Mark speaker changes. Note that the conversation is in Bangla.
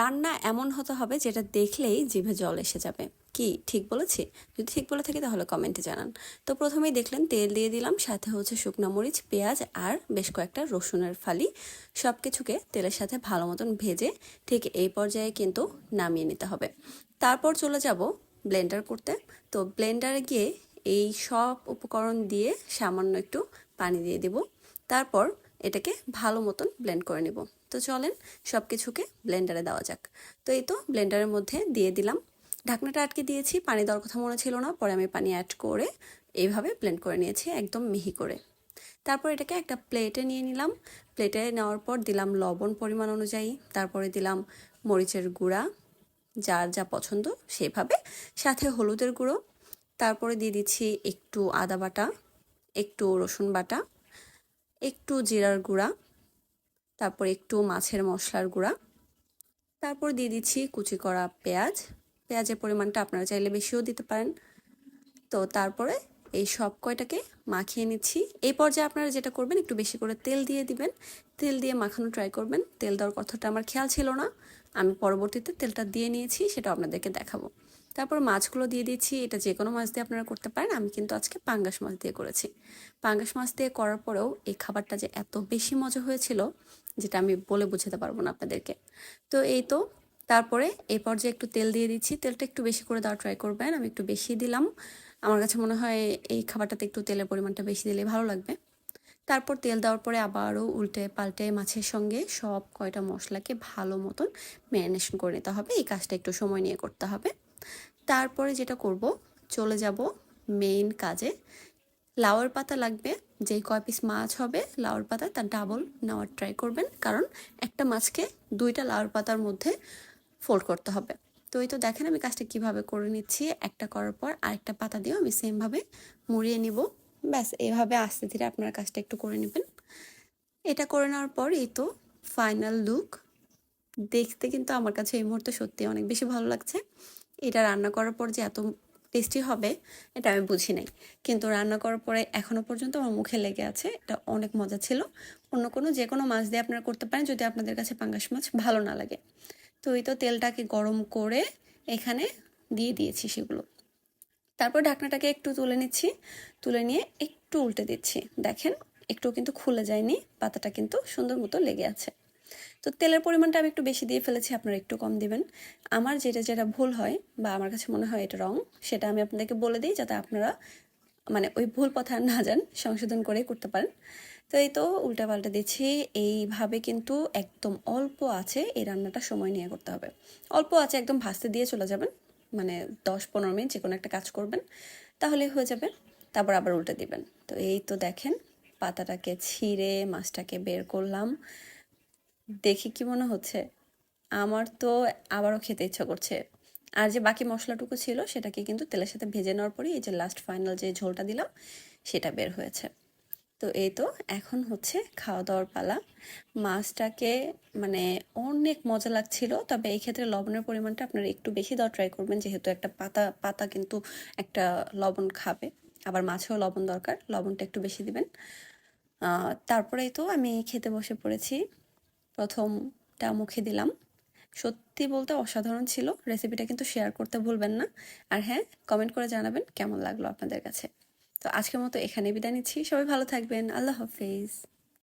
Speaker 1: রান্না এমন হতে হবে যেটা দেখলেই জিভে জল এসে যাবে। কি ঠিক বলেছি? যদি ঠিক বলে থাকি তাহলে কমেন্টে জানান। তো প্রথমেই দেখলেন তেল দিয়ে দিলাম, সাথে হচ্ছে শুকনো মরিচ, পেঁয়াজ আর বেশ কয়েকটা রসুনের ফালি। সব কিছুকে তেলের সাথে ভালো মতন ভেজে ঠিক এই পর্যায়ে কিন্তু নামিয়ে নিতে হবে। তারপর চলে যাব ব্লেন্ডার করতে। তো ব্লেন্ডারে গিয়ে এই সব উপকরণ দিয়ে সামান্য একটু পানি দিয়ে দেব। তারপর এটাকে ভালো মতন ব্লেন্ড করে নেব। তো চলেন সব কিছুকে ব্লেন্ডারে দেওয়া যাক। তো এই তো ব্লেন্ডারের মধ্যে দিয়ে দিলাম, ঢাকনাটা আটকে দিয়েছি, পানি দেওয়ার কথা মনে ছিল না, পরে আমি পানি অ্যাড করে এইভাবে ব্লেন্ড করে নিয়েছি একদম মিহি করে। তারপর এটাকে একটা প্লেটে নিয়ে নিলাম। প্লেটে নেওয়ার পর দিলাম লবণ পরিমাণ অনুযায়ী, তারপরে দিলাম মরিচের গুঁড়া যার যা পছন্দ সেভাবে, সাথে হলুদের গুঁড়ো, তারপরে দিয়ে দিচ্ছি একটু আদা বাটা, একটু রসুন বাটা, একটু জিরার গুঁড়া, তারপর একটু মাছের মশলার গুঁড়া, তারপর দিয়ে দিচ্ছি কুচি করা পেঁয়াজ। পেঁয়াজের পরিমাণটা আপনারা চাইলে বেশিও দিতে পারেন। তো তারপরে এই সব কয়টাকে মাখিয়ে নিচ্ছি। এই পর্যায়ে আপনারা যেটা করবেন, একটু বেশি করে তেল দিয়ে দিবেন। তেল দিয়ে মাখানো ট্রাই করবেন। তেল দেওয়ার কথাটা আমার খেয়াল ছিল না, আমি পরবর্তীতে তেলটা দিয়ে নিয়েছি, সেটা আপনাদেরকে দেখাবো। তারপর মাছগুলো দিয়ে দিচ্ছি। এটা যে কোনো মাছ দিয়ে আপনারা করতে পারেন, আমি কিন্তু আজকে পাঙ্গাস মাছ দিয়ে করেছি। পাঙ্গাস মাছ দিয়ে করার পরেও এই খাবারটা যে এত বেশি মজা হয়েছিল যেটা আমি বলে বোঝাতে পারবো না আপনাদেরকে। তো এই তো তারপরে এই পর্যায়ে একটু তেল দিয়ে দিচ্ছি। তেলটা একটু বেশি করে দেওয়ার ট্রাই করবেন, আমি একটু বেশি দিলাম। আমার কাছে মনে হয় এই খাবারটাতে একটু তেলের পরিমাণটা বেশি দিলে ভালো লাগবে। তারপর তেল দেওয়ার পরে আবারও উল্টে পাল্টে মাছের সঙ্গে সব কয়টা মশলাকে ভালো মতন ম্যারিনেশন করে নিতে হবে। এই কাজটা একটু সময় নিয়ে করতে হবে। তারপরে যেটা করব, চলে যাব মেইন কাজে। লাউয়ের পাতা লাগবে। যেই কয় পিস মাছ হবে লাউয়ের পাতা তার ডাবল নেওয়ার ট্রাই করবেন, কারণ একটা মাছকে দুইটা লাউয়ের পাতার মধ্যে ফোল্ড করতে হবে। তো এই তো দেখেন আমি কাজটা কিভাবে করে নিচ্ছি। একটা করার পর আরেকটা পাতা দিয়েও আমি সেমভাবে মুড়িয়ে নিব। ব্যাস এইভাবে আস্তে ধীরে আপনারা কাজটা একটু করে নেবেন। এটা করে নেওয়ার পর এই তো ফাইনাল লুক। দেখতে কিন্তু আমার কাছে এই মুহূর্তে সত্যি অনেক বেশি ভালো লাগছে। এটা রান্না করার পর যে এত টেস্টি হবে এটা আমি বুঝি নাই, কিন্তু রান্না করার পরে এখনো পর্যন্ত আমার মুখে লেগে আছে। এটা অনেক মজা ছিল। অন্য কোনো যে কোনো মাছ দিয়ে আপনারা করতে পারেন যদি আপনাদের কাছে পাঙ্গাস মাছ ভালো না লাগে। তো এই তো তেলটাকে গরম করে এখানে দিয়ে দিয়েছি সেগুলো। তারপর ঢাকনাটাকে একটু তুলে নিচ্ছি, তুলে নিয়ে একটু উল্টে দিচ্ছি। দেখেন একটু কিন্তু খুলে যায়নি, পাতাটা কিন্তু সুন্দর মতো লেগে আছে। তো তেলের পরিমাণটা আমি একটু বেশি দিয়ে ফেলেছি, আপনারা একটু কম দিবেন। আমার যেটা যেটা ভুল হয় বা আমার কাছে মনে হয় এটা রং, সেটা আমি আপনাদেরকে বলে দিই যাতে আপনারা মানে ওই ভুল পথে আর না যান, সংশোধন করেই করতে পারেন। তো এই তো উল্টা পাল্টা দিচ্ছি। এইভাবে কিন্তু একদম অল্প আছে এই রান্নাটা সময় নিয়ে করতে হবে। অল্প আছে একদম ভাজতে দিয়ে চলে যাবেন, মানে 10-15 মিনিট যে কোনো একটা কাজ করবেন, তাহলে হয়ে যাবে। তারপর আবার উল্টে দিবেন। তো এই তো দেখেন পাতাটাকে ছিঁড়ে মাছটাকে বের করলাম। দেখি কি মনে হচ্ছে, আমার তো আবারও খেতে ইচ্ছা করছে। আর যে বাকি মশলাটুকু ছিল সেটাকে কিন্তু তেলের সাথে ভেজে নেওয়ার পরে এই যে লাস্ট ফাইনাল যে ঝোলটা দিলাম সেটা বের হয়েছে। তো এই তো এখন হচ্ছে খাওয়া দাওয়ার পালা। মাছটাকে মানে অনেক মজা লাগছিল, তবে এই ক্ষেত্রে লবণের পরিমাণটা আপনারা একটু বেশি দেওয়ার ট্রাই করবেন, যেহেতু একটা পাতা পাতা কিন্তু একটা লবণ খাবে, আবার মাছেও লবণ দরকার, লবণটা একটু বেশি দিবেন। তারপরেই তো আমি খেতে বসে পড়েছি। প্রথমটা মুখে দিলাম, সত্যি বলতে অসাধারণ ছিল। রেসিপিটা কিন্তু শেয়ার করতে ভুলবেন না। আর হ্যাঁ, কমেন্ট করে জানাবেন কেমন লাগলো আপনাদের কাছে। তো আজকের মতো এখানে বিদায় নিচ্ছি। সবাই ভালো থাকবেন। আল্লাহ হাফেজ।